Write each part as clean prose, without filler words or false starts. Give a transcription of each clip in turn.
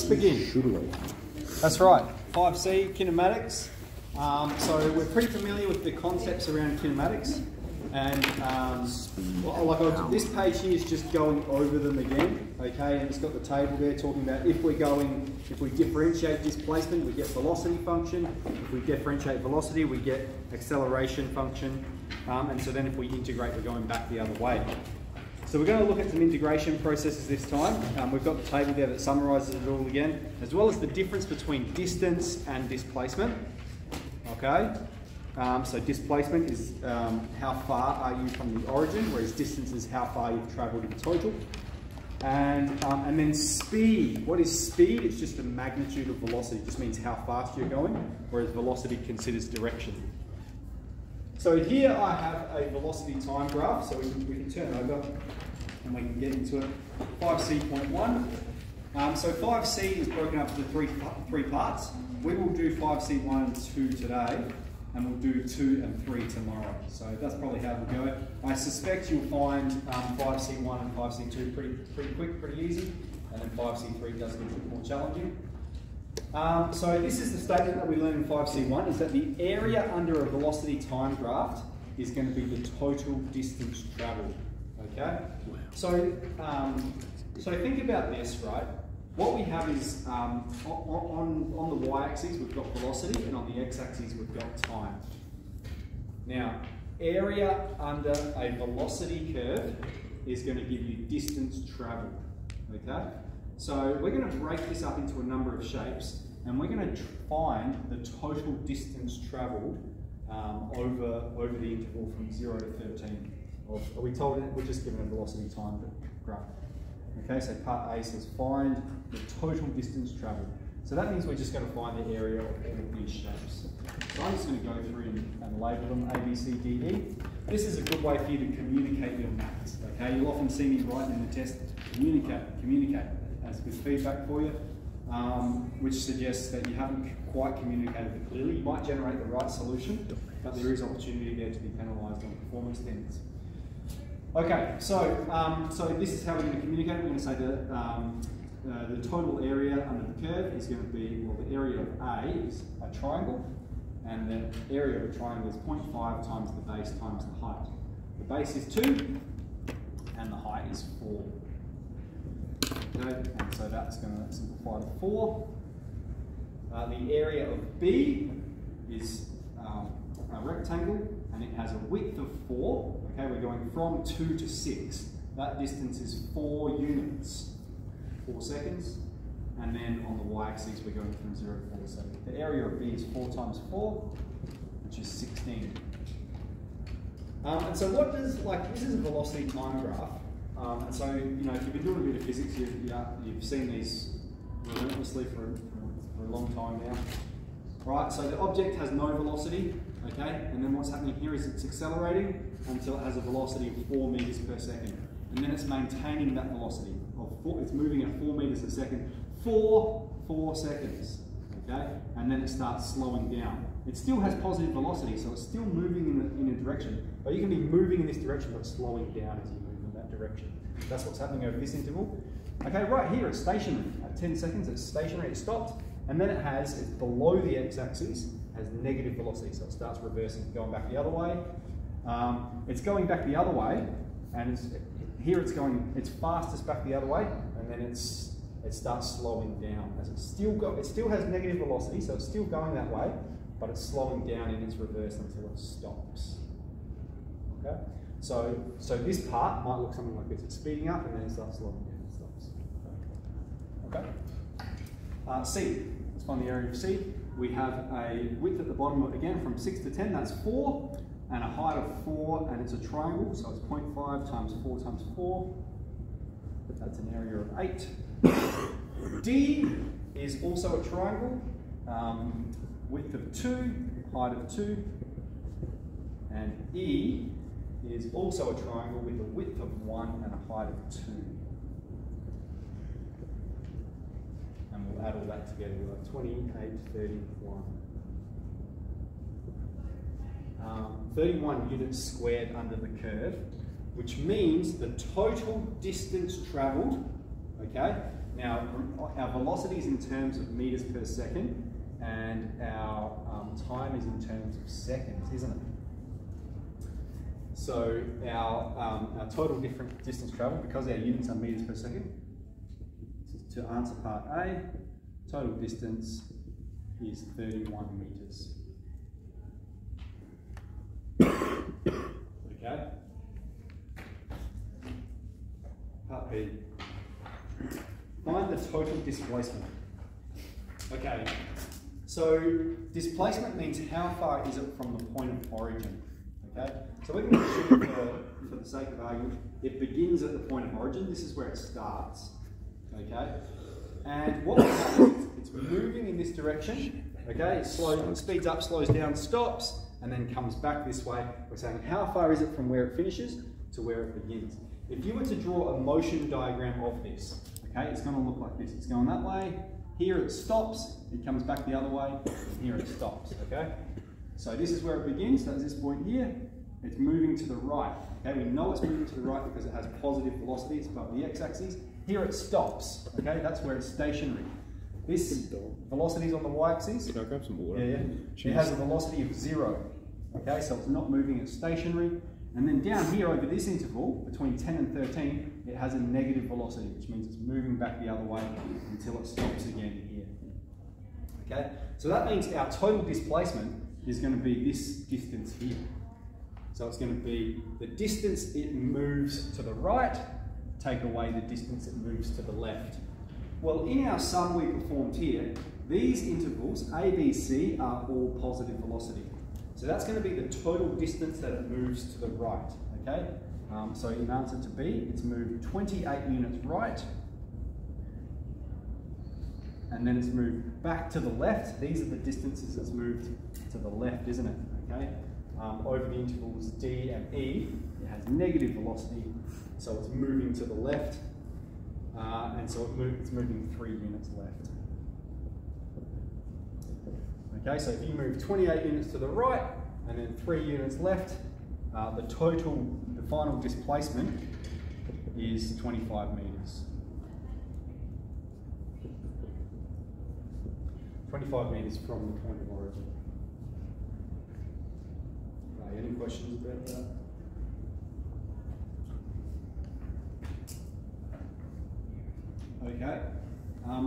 begin. That's right, 5C, kinematics. So we're pretty familiar with the concepts around kinematics, and this page here is just going over them again, okay? And it's got the table there talking about if we differentiate displacement, we get velocity function. If we differentiate velocity, we get acceleration function. And so then if we integrate, we're going back the other way. So we're going to look at some integration processes this time. We've got the table there that summarises it all again, as well as the difference between distance and displacement. Okay, so displacement is how far are you from the origin, whereas distance is how far you've travelled in total. And then speed. What is speed? It's just the magnitude of velocity. It just means how fast you're going, whereas velocity considers direction. So here I have a velocity time graph, so we can turn it over and we can get into it. 5C.1. So 5C is broken up into three parts. We will do 5C1 and 2 today, and we'll do 2 and 3 tomorrow. So that's probably how we'll go. I suspect you'll find 5C1 and 5C2 pretty quick, pretty easy, and then 5C3 does get a bit more challenging. So this is the statement that we learned in 5C1, is that the area under a velocity time graph is going to be the total distance travelled, okay? So, so think about this, right? What we have is, on the y-axis we've got velocity, and on the x-axis we've got time. Now, area under a velocity curve is going to give you distance travelled, okay? So we're going to break this up into a number of shapes, and we're going to find the total distance travelled over the interval from 0 to 13. Are we told it? We're just given a velocity time graph. Okay, so part A says find the total distance travelled. So that means we're just going to find the area of all of these shapes. So I'm just going to go through and label them A, B, C, D, E. This is a good way for you to communicate your maths. Okay, you'll often see me writing in the test, communicate. That's good feedback for you, which suggests that you haven't quite communicated it clearly. You might generate the right solution, but there is opportunity there to be penalised on performance standards. Okay, so this is how we're going to communicate. We're going to say that the total area under the curve is going to be, well, the area of A is a triangle, and the area of a triangle is 0.5 times the base times the height. The base is 2, and the height is 4. Okay, and so that's going to simplify to 4. The area of B is a rectangle, and it has a width of 4. Okay, we're going from 2 to 6. That distance is 4 units, 4 seconds. And then on the y-axis, we're going from 0 to 4 seconds. The area of B is 4 times 4, which is 16. And so what does, this is a velocity time graph. And so, you know, if you've been doing a bit of physics, you've seen these relentlessly for a long time now. Right, so the object has no velocity, okay, and then what's happening here is it's accelerating until it has a velocity of 4 meters per second. And then it's maintaining that velocity of 4, it's moving at 4 meters a second for 4 seconds, okay, and then it starts slowing down. It still has positive velocity, so it's still moving in a direction, but you can be moving in this direction but slowing down as you move in that direction. That's what's happening over this interval. Okay, right here it's stationary. At 10 seconds it's stationary, it's stopped, and then it's below the x-axis, has negative velocity, so it starts reversing, going back the other way. It's going back the other way, and it's fastest back the other way, and then it starts slowing down as it still has negative velocity, so it's still going that way, but it's slowing down in its reverse until it stops. Okay, so this part might look something like this. It's speeding up and then it starts slowing down and stops. Okay. C. Let's find the area of C. We have a width at the bottom, again, from 6 to 10, that's 4, and a height of 4, and it's a triangle, so it's 0.5 times 4 times 4. That's an area of 8. D is also a triangle, width of 2, height of 2, and E is also a triangle with a width of 1 and a height of 2. And we'll add all that together, we'll have 28, 31. 31 units squared under the curve, which means the total distance travelled, okay, Now, our velocity is in terms of meters per second, and our time is in terms of seconds, isn't it? So our total different distance traveled, because our units are meters per second, to answer part A, total distance is 31 meters. Okay. Part B. Find the total displacement. Okay. So displacement means how far is it from the point of origin. Okay. So we're going to assume for the sake of argument, it begins at the point of origin. This is where it starts. Okay. And what will happen is it's moving in this direction. Okay. It speeds up, slows down, stops, and then comes back this way. We're saying how far is it from where it finishes to where it begins. If you were to draw a motion diagram of this, okay, it's going to look like this. It's going that way. Here it stops. It comes back the other way. And here it stops. Okay. So this is where it begins. That's this point here. It's moving to the right. Okay. We know it's moving to the right because it has positive velocity. It's above the x-axis. Here it stops. Okay. That's where it's stationary. This velocity is on the y-axis. Can I grab some water? Yeah. It has a velocity of 0. Okay. So it's not moving. It's stationary. And then down here over this interval, between 10 and 13, it has a negative velocity, which means it's moving back the other way until it stops again here. Okay, so that means our total displacement is going to be this distance here. So it's going to be the distance it moves to the right, take away the distance it moves to the left. Well, in our sum we performed here, these intervals, A, B, C, are all positive velocity. So that's going to be the total distance that it moves to the right, okay? So in answer to B, it's moved 28 units right, and then it's moved back to the left. These are the distances it's moved to the left, isn't it? Okay. Over the intervals D and E, it has negative velocity, so it's moving to the left, and so it's moving 3 units left. Okay, so if you move 28 units to the right and then 3 units left, the final displacement is 25 meters. 25 meters from the point of origin. Any questions about that? Okay.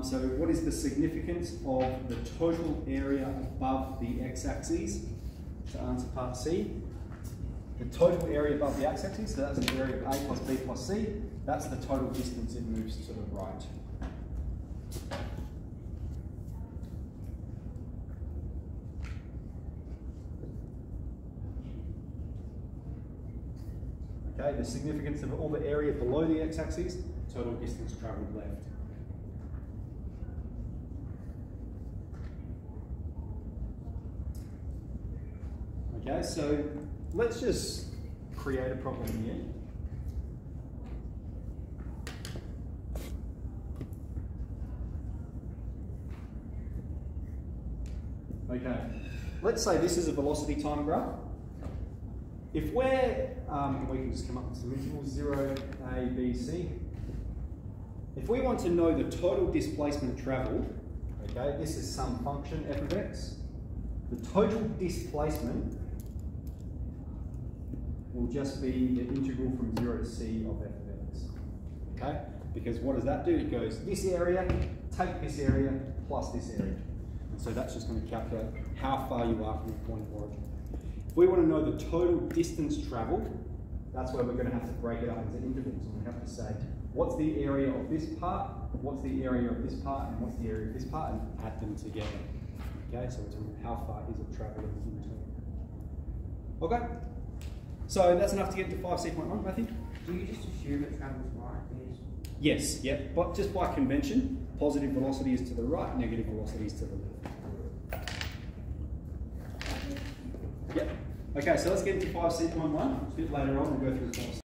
So what is the significance of the total area above the x-axis? To answer part C, the total area above the x-axis, so that's the area of A plus B plus C, that's the total distance it moves to the right. Okay, the significance of all the area below the x-axis, total distance travelled left. Okay, so let's just create a problem here. Okay, let's say this is a velocity time graph. If we're, we can just come up with some intervals, 0, A, B, C. If we want to know the total displacement travelled, okay, this is some function f of x. The total displacement will just be the integral from 0 to c of f of x. Okay? Because what does that do? It goes this area, take this area, plus this area. And so that's just going to calculate how far you are from the point of origin. If we want to know the total distance travelled, that's where we're going to have to break it up into intervals. And we have to say, what's the area of this part, what's the area of this part, and what's the area of this part, and add them together. Okay, so it's how far is it travelling in between. Okay, so that's enough to get to 5C.1, I think. Do you just assume it travels right? Yes, yeah, but just by convention, positive velocity is to the right, negative velocity is to the left. Yeah. Okay, so let's get into 5C.1. A bit later on, we'll go through the